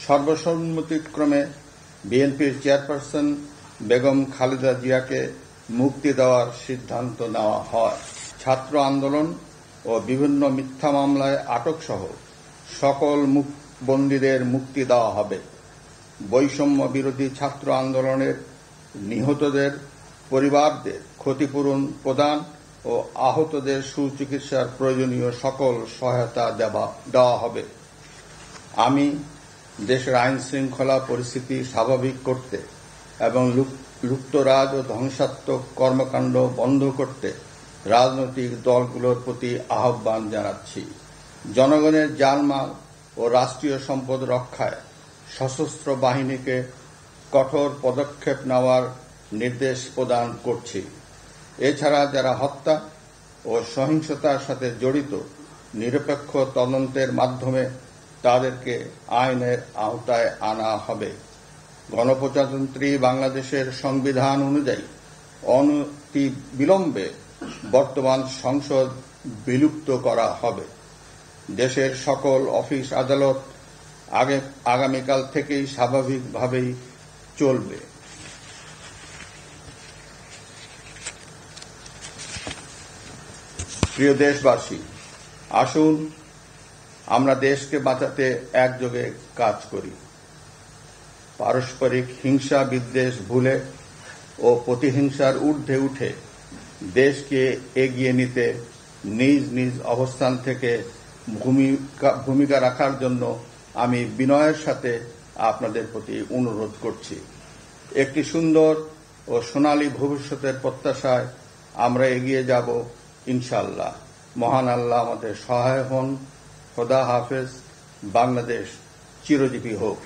সর্বসম্মতিক্রমে বিএনপির চেয়ারপারসন বেগম খালেদা জিয়াকে মুক্তি দেওয়ার সিদ্ধান্ত নেওয়া হয়। ছাত্র আন্দোলন ও বিভিন্ন মিথ্যা মামলায় আটকসহ সকল বন্দীদের মুক্তি দেওয়া হবে। বৈষম্য বিরোধী ছাত্র আন্দোলনের নিহতদের পরিবারদের ক্ষতিপূরণ প্রদান ও আহতদের সুচিকিৎসার প্রয়োজনীয় সকল সহায়তা দেওয়া হবে। আমি দেশের আইন শৃঙ্খলা পরিস্থিতি স্বাভাবিক করতে এবং লুপ্তরাজ ও ধ্বংসাত্মক কর্মকাণ্ড বন্ধ করতে রাজনৈতিক দলগুলোর প্রতি আহ্বান জানাচ্ছি। জনগণের জানমাল ও রাষ্ট্রীয় সম্পদ রক্ষায় সশস্ত্র বাহিনীকে কঠোর পদক্ষেপ নেওয়ার নির্দেশ প্রদান করছি। এছাড়া যারা হত্যা ও সহিংসতার সাথে জড়িত নিরপেক্ষ তদন্তের মাধ্যমে তাদেরকে আইনের আওতায় আনা হবে। গণপ্রজাতন্ত্রী বাংলাদেশের সংবিধান অনুযায়ী অনতিবিলম্বে বর্তমান সংসদ বিলুপ্ত করা হবে। দেশের সকল অফিস আদালত আগামীকাল থেকেই স্বাভাবিকভাবেই চলবে। প্রিয় দেশবাসী, আসুন আমরা দেশকে বাঁচাতে একযোগে কাজ করি। পারস্পরিক হিংসা বিদ্বেষ ভুলে ও প্রতিহিংসার ঊর্ধ্বে উঠে দেশকে এগিয়ে নিতে নিজ নিজ অবস্থান থেকে ভূমিকা রাখার জন্য আমি বিনয়ের সাথে আপনাদের প্রতি অনুরোধ করছি। একটি সুন্দর ও সোনালী ভবিষ্যতের প্রত্যাশায় আমরা এগিয়ে যাব ইনশাআল্লাহ। মহান আল্লাহ আমাদের সহায় হন। খোদা হাফেজ। বাংলাদেশ চিরজীবী হোক।